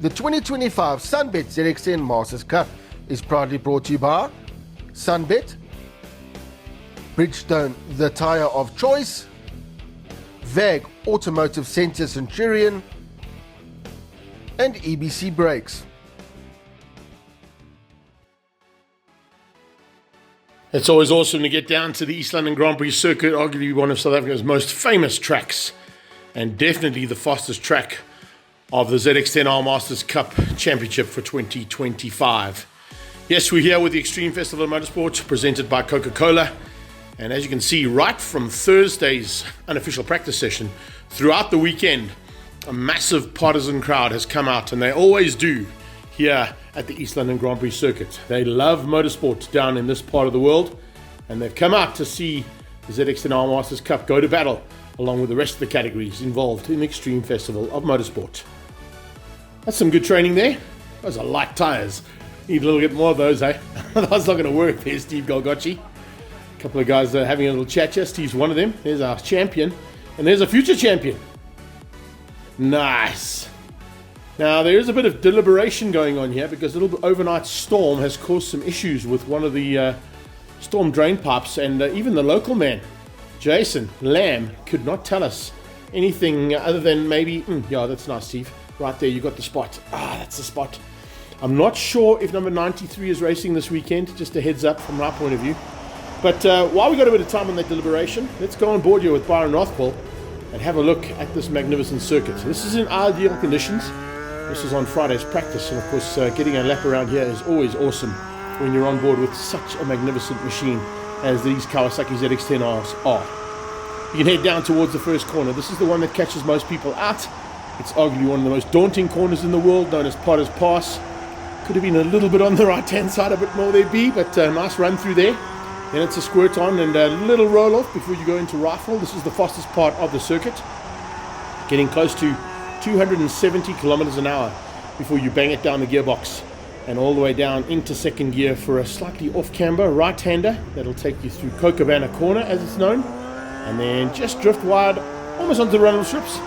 The 2025 SunBet ZX10 Masters Cup is proudly brought to you by SunBet, Bridgestone, the tyre of choice, VAG Automotive Centre Centurion, and EBC Brakes. It's always awesome to get down to the East London Grand Prix circuit, arguably one of South Africa's most famous tracks, and definitely the fastest track of the ZX10 Masters Cup Championship for 2025. Yes, we're here with the Extreme Festival of Motorsport, presented by Coca-Cola. And as you can see, right from Thursday's unofficial practice session, throughout the weekend, a massive partisan crowd has come out, and they always do here at the East London Grand Prix circuit. They love motorsport down in this part of the world, and they've come out to see the ZX10 Masters Cup go to battle, along with the rest of the categories involved in the Extreme Festival of Motorsport. That's some good training there. Those are light tyres. Need a little bit more of those, eh? That's not going to work there, Steve Golgocci. A couple of guys are having a little chat here. Steve's one of them. There's our champion. And there's a future champion. Nice. Now, there is a bit of deliberation going on here because a little overnight storm has caused some issues with one of the storm drain pipes. And even the local man, Jason Lamb, could not tell us anything other than maybe, yeah, that's nice, Steve. Right there, you got the spot. That's the spot. I'm not sure if number 93 is racing this weekend, just a heads up from my point of view. But while we got a bit of time on that deliberation, let's go on board here with Byron Rothwell and have a look at this magnificent circuit. This is in ideal conditions. This is on Friday's practice, and of course, getting a lap around here is always awesome when you're on board with such a magnificent machine as these Kawasaki ZX10Rs are. You can head down towards the first corner. This is the one that catches most people out. It's arguably one of the most daunting corners in the world, known as Potter's Pass. Could have been a little bit on the right-hand side, a bit more there be, but a nice run through there. Then it's a squirt on and a little roll-off before you go into rifle. This is the fastest part of the circuit, getting close to 270 kilometers an hour before you bang it down the gearbox and all the way down into second gear for a slightly off-camber right-hander that'll take you through Cochabana Corner, as it's known, and then just drift wide, almost onto the runnable strips,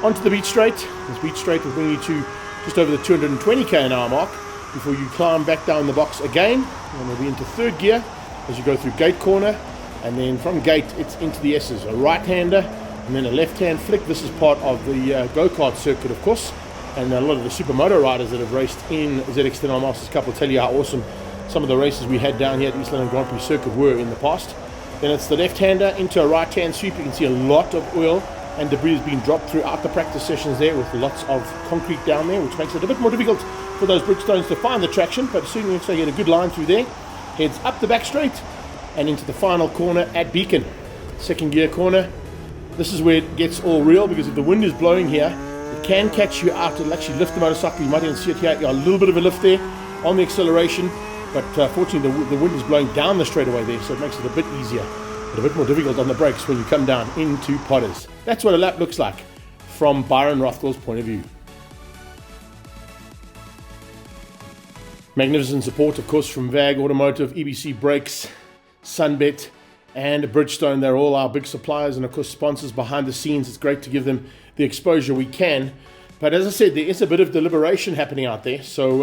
onto the beach straight. This beach straight will bring you to just over the 220k an hour mark before you climb back down the box again, and we'll be into third gear as you go through gate corner, and then from gate it's into the S's, a right-hander and then a left-hand flick. This is part of the go-kart circuit, of course, and a lot of the supermoto riders that have raced in ZX10 Masters Cup will tell you how awesome some of the races we had down here at East London Grand Prix circuit were in the past. Then it's the left-hander into a right-hand sweep. You can see a lot of oil and debris has been dropped throughout the practice sessions there, with lots of concrete down there, which makes it a bit more difficult for those Bridgestones to find the traction, but certainly looks like you get a good line through there. Heads up the back straight and into the final corner at Beacon. Second gear corner. This is where it gets all real, because if the wind is blowing here, it can catch you out. It'll actually lift the motorcycle. You might even see it here. You got a little bit of a lift there on the acceleration, but fortunately the wind is blowing down the straightaway there, so it makes it a bit easier, but a bit more difficult on the brakes when you come down into Potters. That's what a lap looks like from Byron Rothwell's point of view. Magnificent support, of course, from VAG Automotive, EBC Brakes, SunBet, and Bridgestone. They're all our big suppliers and, of course, sponsors behind the scenes. It's great to give them the exposure we can. But as I said, there is a bit of deliberation happening out there. So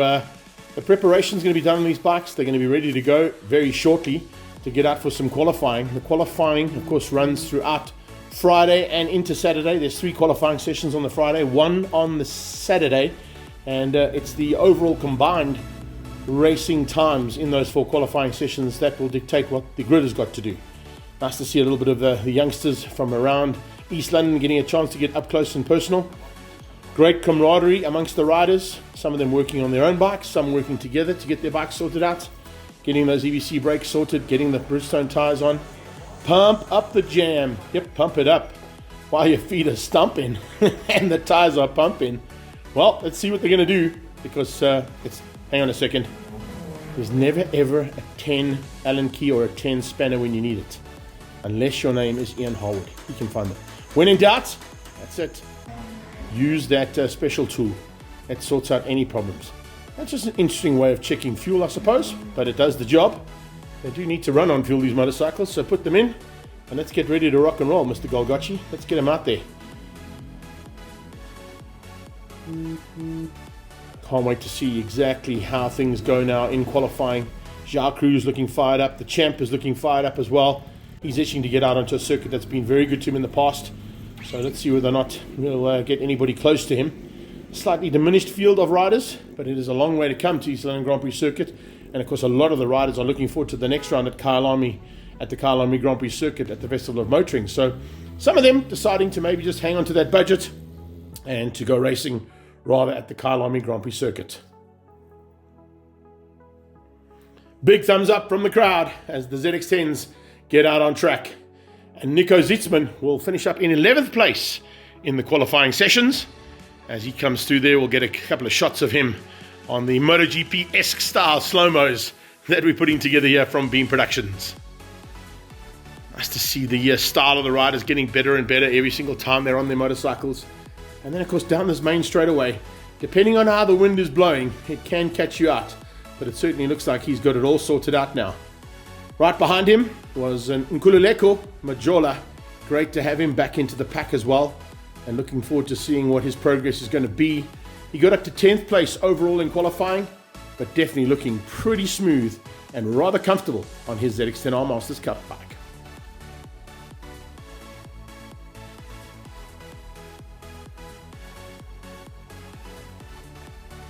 the preparation is going to be done on these bikes. They're going to be ready to go very shortly to get out for some qualifying. The qualifying, of course, runs throughout Friday and into Saturday. There's 3 qualifying sessions on the Friday, 1 on the Saturday, and it's the overall combined racing times in those 4 qualifying sessions that will dictate what the grid has got to do. Nice to see a little bit of the youngsters from around East London getting a chance to get up close and personal. Great camaraderie amongst the riders, some of them working on their own bikes, some working together to get their bikes sorted out, getting those EBC brakes sorted, getting the Bridgestone tyres on. Pump up the jam. Yep, pump it up while your feet are stumping and the tyres are pumping. Well, let's see what they're going to do, because hang on a second. There's never ever a 10 Allen key or a 10 spanner when you need it, unless your name is Ian Harwood. You can find them. When in doubt, that's it. Use that special tool that sorts out any problems. That's just an interesting way of checking fuel, I suppose, but it does the job. They do need to run on fuel, these motorcycles, so put them in and let's get ready to rock and roll, Mr. Golgocci. Let's get them out there. Can't wait to see exactly how things go now in qualifying. Jacques Cruz looking fired up. The champ is looking fired up as well. He's itching to get out onto a circuit that's been very good to him in the past. So let's see whether or not we'll get anybody close to him. Slightly diminished field of riders, but it is a long way to come to East London Grand Prix circuit. And of course, a lot of the riders are looking forward to the next round at the Kyalami Grand Prix circuit at the Festival of Motoring. So some of them deciding to maybe just hang on to that budget and to go racing rather at the Kyalami Grand Prix circuit. Big thumbs up from the crowd as the ZX10s get out on track. And Nico Zitzman will finish up in 11th place in the qualifying sessions. As he comes through there, we'll get a couple of shots of him on the MotoGP-esque style slow-mos that we're putting together here from Beam Productions. Nice to see the style of the riders getting better and better every single time they're on their motorcycles. And then, of course, down this main straightaway, depending on how the wind is blowing, it can catch you out. But it certainly looks like he's got it all sorted out now. Right behind him was Nkululeko Majola. Great to have him back into the pack as well. And looking forward to seeing what his progress is going to be. He got up to 10th place overall in qualifying, but definitely looking pretty smooth and rather comfortable on his ZX10 Masters Cup bike.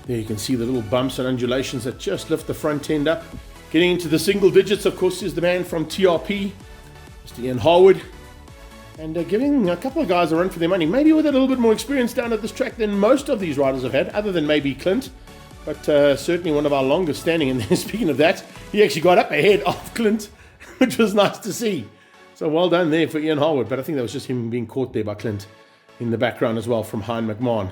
There you can see the little bumps and undulations that just lift the front end up. Getting into the single digits, of course, is the man from TRP, Mr. Ian Harwood. And giving a couple of guys a run for their money, maybe with a little bit more experience down at this track than most of these riders have had, other than maybe Clint. But certainly one of our longest standing. And speaking of that, he actually got up ahead of Clint, which was nice to see. So well done there for Ian Harwood. But I think that was just him being caught there by Clint in the background as well from Hein McMahon.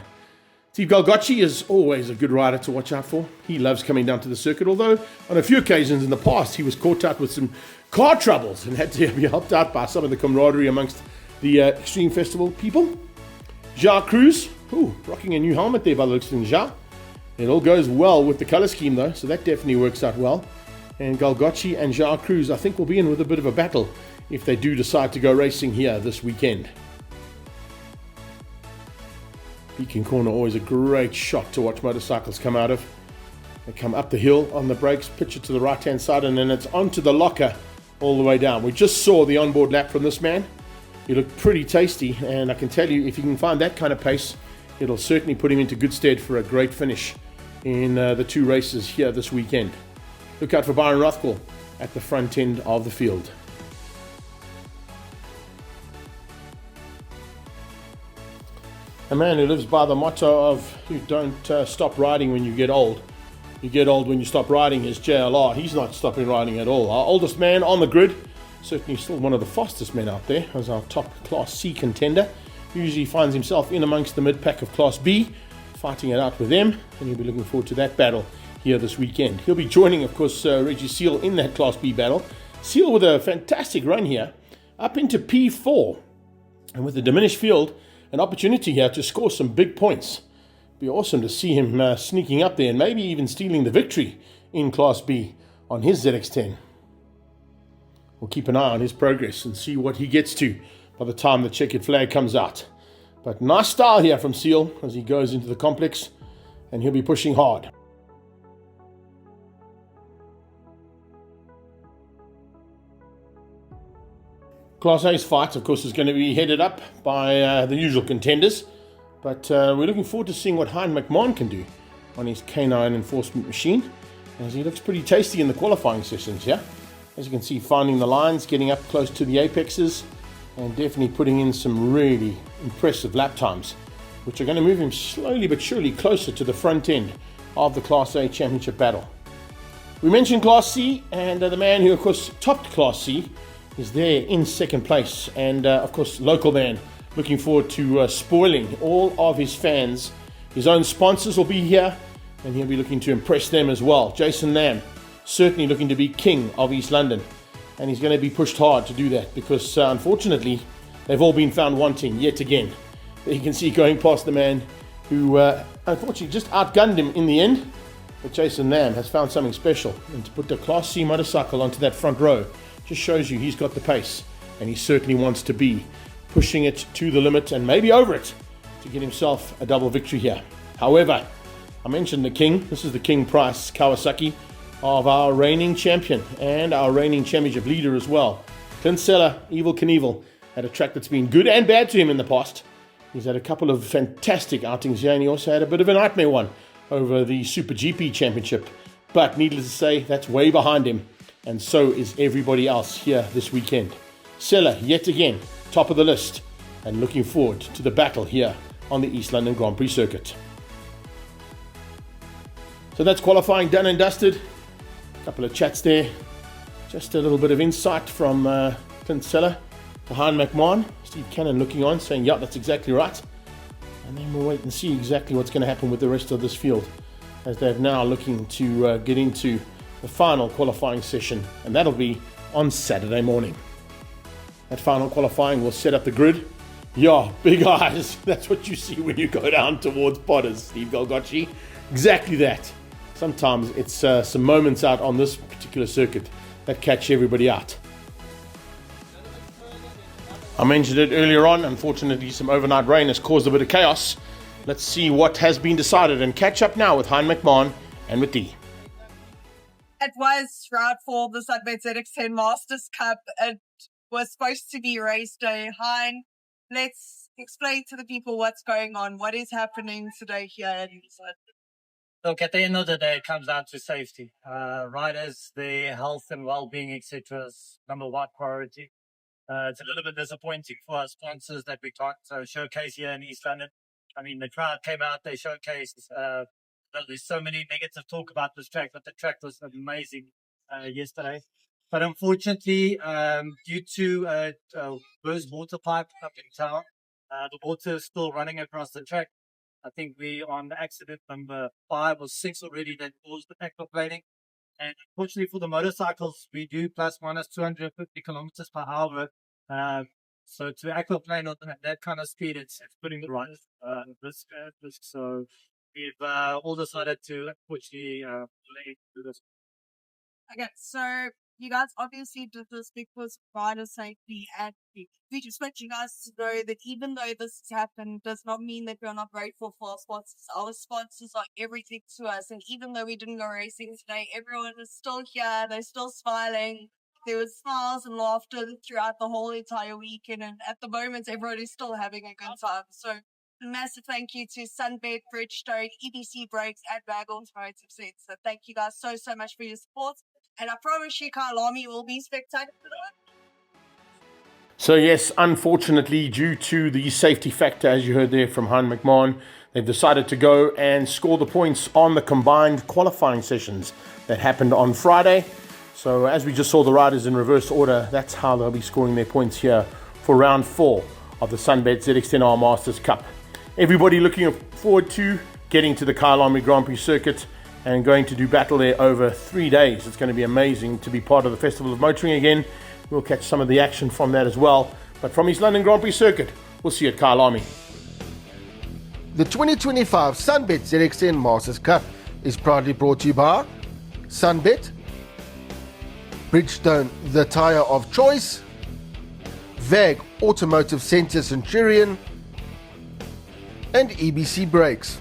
Steve Galgocci is always a good rider to watch out for. He loves coming down to the circuit, although on a few occasions in the past he was caught out with some car troubles and had to be helped out by some of the camaraderie amongst the Extreme Festival people. Jacques Cruz, rocking a new helmet there by the looks of things, Jacques. It all goes well with the colour scheme though, so that definitely works out well. And Galgocci and Jacques Cruz, I think, will be in with a bit of a battle if they do decide to go racing here this weekend. Beacon Corner, always a great shot to watch motorcycles come out of. They come up the hill on the brakes, pitch it to the right hand side, and then it's onto the locker all the way down. We just saw the onboard lap from this man. He looked pretty tasty, and I can tell you, if he can find that kind of pace, it'll certainly put him into good stead for a great finish in the two races here this weekend. Look out for Byron Rothwell at the front end of the field. A man who lives by the motto of you don't stop riding when you get old. You get old when you stop riding is JLR. He's not stopping riding at all. Our oldest man on the grid, certainly still one of the fastest men out there, as our top Class C contender. Usually finds himself in amongst the mid-pack of Class B, fighting it out with them, and you'll be looking forward to that battle here this weekend. He'll be joining, of course, Reggie Seal in that Class B battle. Seal with a fantastic run here, up into P4, and with the diminished field, an opportunity here to score some big points. Be awesome to see him sneaking up there and maybe even stealing the victory in Class B on his ZX10. We'll keep an eye on his progress and see what he gets to by the time the checkered flag comes out. But nice style here from Seal as he goes into the complex, and he'll be pushing hard. Class A's fight, of course, is going to be headed up by the usual contenders, but we're looking forward to seeing what Hein McMahon can do on his canine enforcement machine, as he looks pretty tasty in the qualifying sessions, yeah? As you can see, finding the lines, getting up close to the apexes, and definitely putting in some really impressive lap times, which are going to move him slowly but surely closer to the front end of the Class A championship battle. We mentioned Class C, and the man who, of course, topped Class C is there in second place, and of course, local man, looking forward to spoiling all of his fans. His own sponsors will be here, and he'll be looking to impress them as well. Jason Lamb, certainly looking to be king of East London, and he's going to be pushed hard to do that because unfortunately, they've all been found wanting yet again. There you can see going past the man who unfortunately just outgunned him in the end, but Jason Lamb has found something special, and to put the Class C motorcycle onto that front row just shows you he's got the pace, and he certainly wants to be pushing it to the limit and maybe over it to get himself a double victory here. However, I mentioned the king. This is the King Price Kawasaki of our reigning champion and our reigning championship leader as well. Clint Seller, Evil Knievel, at a track that's been good and bad to him in the past. He's had a couple of fantastic outings here, and he also had a bit of a nightmare one over the Super GP Championship. But needless to say, that's way behind him, and so is everybody else here this weekend. Seller, yet again, top of the list, and looking forward to the battle here on the East London Grand Prix circuit. So that's qualifying done and dusted. A couple of chats there. Just a little bit of insight from Clint Seller to Hein McMahon. Steve Cannon looking on, saying, yeah, that's exactly right. And then we'll wait and see exactly what's going to happen with the rest of this field, as they're now looking to get into the final qualifying session, and that'll be on Saturday morning. That final qualifying will set up the grid. Yeah, big eyes. That's what you see when you go down towards Potters, Steve Golgocci. Exactly that. Sometimes it's some moments out on this particular circuit that catch everybody out. I mentioned it earlier on. Unfortunately, some overnight rain has caused a bit of chaos. Let's see what has been decided and catch up now with Hein McMahon and with Dee. It was round 4 of the SunBet ZX10 Masters Cup. It was supposed to be race day. Hein, let's explain to the people what's going on. What is happening today here at New Zealand? Look, at the end of the day, it comes down to safety. Riders, their health and well-being, etc., is number one priority. It's a little bit disappointing for our sponsors that we can't showcase here in East London. I mean, the crowd came out, they showcased. There's so many negative talk about this track, but the track was amazing yesterday. But unfortunately, due to burst water pipe up in town, the water is still running across the track. I think we on accident number 5 or 6 already that caused the aquaplaning. And unfortunately for the motorcycles, we do plus minus 250 kilometers per hour. So to aquaplane on that kind of speed, it's putting the riders at risk. So we've all decided to unfortunately delay through this. Okay, so you guys obviously did this because of rider safety, and we just want you guys to know that even though this has happened, does not mean that we're not grateful for our sponsors. Our sponsors are everything to us, and even though we didn't go racing today, everyone is still here. They're still smiling. There was smiles and laughter throughout the whole entire weekend, and at the moment, everyone is still having a good time. So a massive thank you to SunBet, Bridgestone, EBC Brakes, and Wagons Motive Sets. So thank you guys so much for your support. And I promise you, Kyalami will be spectacular. So yes, unfortunately, due to the safety factor, as you heard there from Hein McMahon, they've decided to go and score the points on the combined qualifying sessions that happened on Friday. So as we just saw the riders in reverse order, that's how they'll be scoring their points here for round 4 of the SunBet ZX10 Masters Cup. Everybody looking forward to getting to the Kyalami Grand Prix circuit and going to do battle there over 3 days. It's going to be amazing to be part of the Festival of Motoring again. We'll catch some of the action from that as well. But from East London Grand Prix circuit, we'll see you at Kyalami. The 2025 SunBet ZX10 Masters Cup is proudly brought to you by SunBet, Bridgestone, the tyre of choice, VAG Automotive Centre Centurion, and EBC Brakes.